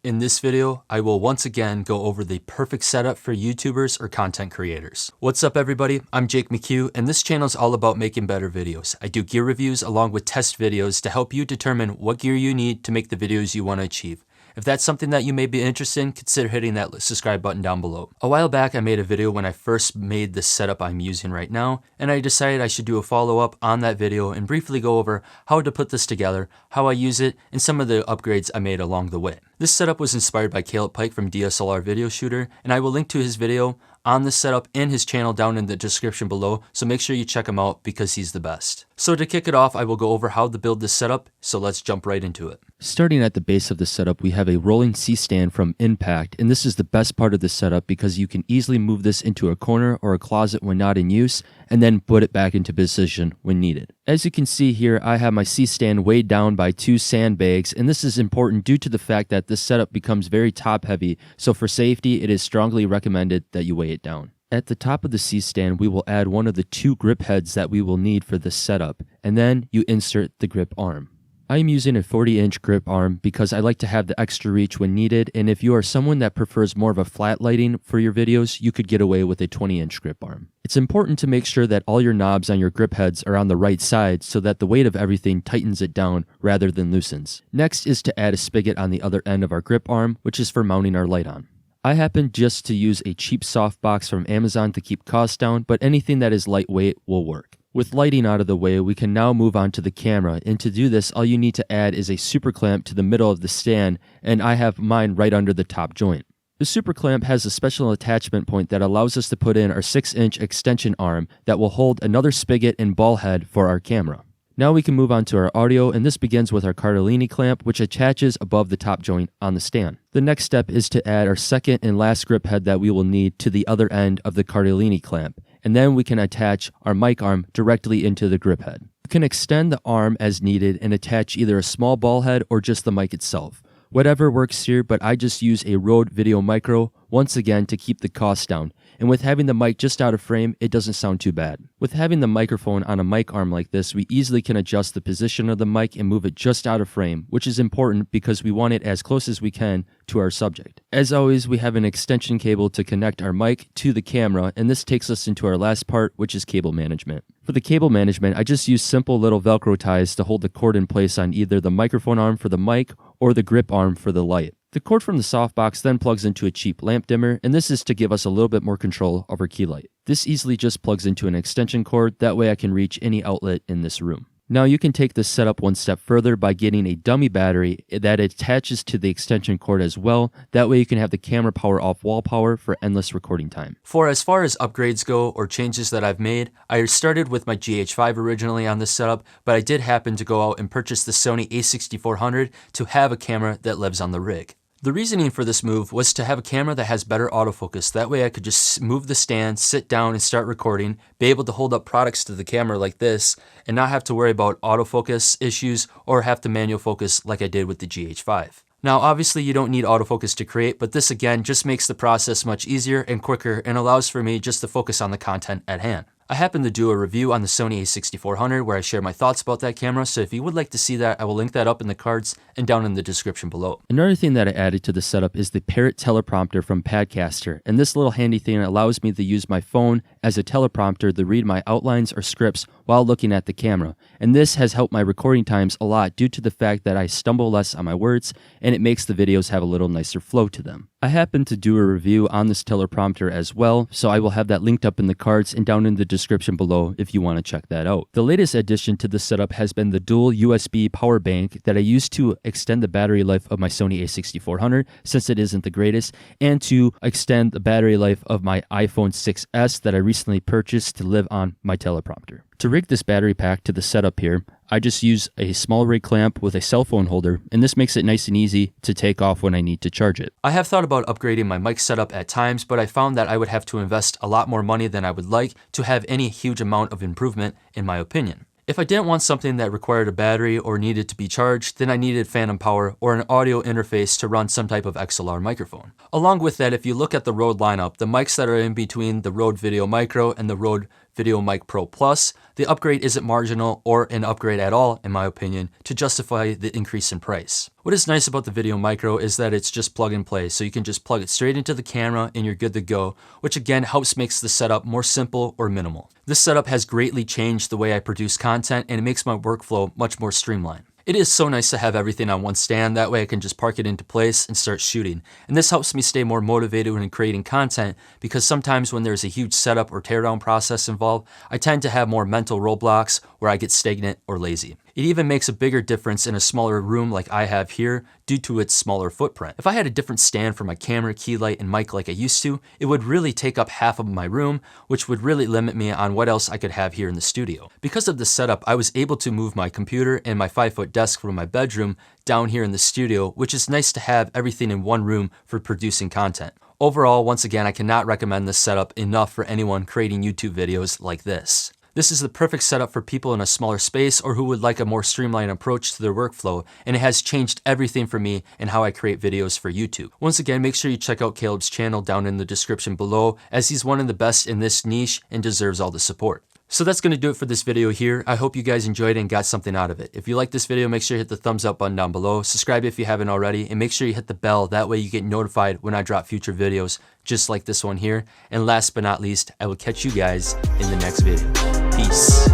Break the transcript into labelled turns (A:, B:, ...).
A: In this video, I will once again go over the perfect setup for YouTubers or content creators. What's up everybody, I'm Jake McHugh and this channel is all about making better videos. I do gear reviews along with test videos to help you determine what gear you need to make the videos you want to achieve. If that's something that you may be interested in, consider hitting that subscribe button down below. A while back I made a video when I first made the setup I'm using right now, and I decided I should do a follow-up on that video and briefly go over how to put this together, how I use it, and some of the upgrades I made along the way. This setup was inspired by Caleb Pike from DSLR Video Shooter, and I will link to his video on this setup and his channel down in the description below, so make sure you check him out because he's the best. So to kick it off, I will go over how to build this setup, so let's jump right into it.
B: Starting at the base of the setup, we have a rolling C-stand from Impact, and this is the best part of the setup because you can easily move this into a corner or a closet when not in use, and then put it back into position when needed. As you can see here, I have my C-stand weighed down by 2 sandbags, and this is important due to the fact that this setup becomes very top heavy, so for safety it is strongly recommended that you weigh it down. At the top of the C-stand, we will add one of the 2 grip heads that we will need for this setup, and then you insert the grip arm. I am using a 40-inch grip arm because I like to have the extra reach when needed, and if you are someone that prefers more of a flat lighting for your videos, you could get away with a 20-inch grip arm. It's important to make sure that all your knobs on your grip heads are on the right side so that the weight of everything tightens it down rather than loosens. Next is to add a spigot on the other end of our grip arm, which is for mounting our light on. I happen just to use a cheap softbox from Amazon to keep costs down, but anything that is lightweight will work. With lighting out of the way, we can now move on to the camera, and to do this, all you need to add is a super clamp to the middle of the stand, and I have mine right under the top joint. The super clamp has a special attachment point that allows us to put in our 6-inch extension arm that will hold another spigot and ball head for our camera. Now we can move on to our audio, and this begins with our Cardellini clamp, which attaches above the top joint on the stand. The next step is to add our second and last grip head that we will need to the other end of the Cardellini clamp, and then we can attach our mic arm directly into the grip head. You can extend the arm as needed and attach either a small ball head or just the mic itself. Whatever works here, but I just use a Rode VideoMicro once again to keep the cost down. And with having the mic just out of frame, it doesn't sound too bad. With having the microphone on a mic arm like this, we easily can adjust the position of the mic and move it just out of frame, which is important because we want it as close as we can to our subject. As always, we have an extension cable to connect our mic to the camera, and this takes us into our last part, which is cable management. For the cable management, I just use simple little Velcro ties to hold the cord in place on either the microphone arm for the mic or the grip arm for the light. The cord from the softbox then plugs into a cheap lamp dimmer, and this is to give us a little bit more control over key light. This easily just plugs into an extension cord, that way I can reach any outlet in this room. Now you can take this setup one step further by getting a dummy battery that attaches to the extension cord as well, that way you can have the camera power off wall power for endless recording time.
A: For as far as upgrades go or changes that I've made, I started with my GH5 originally on this setup, but I did happen to go out and purchase the Sony A6400 to have a camera that lives on the rig. The reasoning for this move was to have a camera that has better autofocus. That way I could just move the stand, sit down and start recording, be able to hold up products to the camera like this, and not have to worry about autofocus issues or have to manual focus like I did with the GH5. Now obviously you don't need autofocus to create, but this again just makes the process much easier and quicker and allows for me just to focus on the content at hand. I happen to do a review on the Sony A6400 where I share my thoughts about that camera, so if you would like to see that, I will link that up in the cards and down in the description below.
B: Another thing that I added to the setup is the Parrot Teleprompter from Padcaster, and this little handy thing allows me to use my phone as a teleprompter to read my outlines or scripts while looking at the camera, and this has helped my recording times a lot due to the fact that I stumble less on my words, and it makes the videos have a little nicer flow to them. I happen to do a review on this teleprompter as well, so I will have that linked up in the cards and down in the description below if you want to check that out. The latest addition to the setup has been the dual USB power bank that I use to extend the battery life of my Sony A6400 since it isn't the greatest, and to extend the battery life of my iPhone 6s that I recently purchased to live on my teleprompter. To rig this battery pack to the setup here, I just use a Smallrig Clamp with a cell phone holder, and this makes it nice and easy to take off when I need to charge it.
A: I have thought about upgrading my mic setup at times, but I found that I would have to invest a lot more money than I would like to have any huge amount of improvement in my opinion. If I didn't want something that required a battery or needed to be charged, then I needed phantom power or an audio interface to run some type of XLR microphone. Along with that, if you look at the Rode lineup, the mics that are in between the Rode VideoMicro and the Rode VideoMicro Pro Plus, the upgrade isn't marginal or an upgrade at all, in my opinion, to justify the increase in price. What is nice about the VideoMicro is that it's just plug and play, so you can just plug it straight into the camera and you're good to go, which again helps makes the setup more simple or minimal. This setup has greatly changed the way I produce content and it makes my workflow much more streamlined. It is so nice to have everything on one stand, that way I can just park it into place and start shooting. And this helps me stay more motivated when creating content because sometimes when there's a huge setup or teardown process involved, I tend to have more mental roadblocks where I get stagnant or lazy. It even makes a bigger difference in a smaller room like I have here due to its smaller footprint. If I had a different stand for my camera, key light, and mic like I used to, it would really take up half of my room, which would really limit me on what else I could have here in the studio. Because of the setup, I was able to move my computer and my 5-foot desk from my bedroom down here in the studio, which is nice to have everything in one room for producing content. Overall, once again, I cannot recommend this setup enough for anyone creating YouTube videos like this. This is the perfect setup for people in a smaller space or who would like a more streamlined approach to their workflow, and it has changed everything for me and how I create videos for YouTube. Once again, make sure you check out Caleb's channel down in the description below, as he's one of the best in this niche and deserves all the support. So that's going to do it for this video here. I hope you guys enjoyed it and got something out of it. If you like this video, make sure you hit the thumbs up button down below, subscribe if you haven't already, and make sure you hit the bell. That way you get notified when I drop future videos just like this one here. And last but not least, I will catch you guys in the next video. Peace.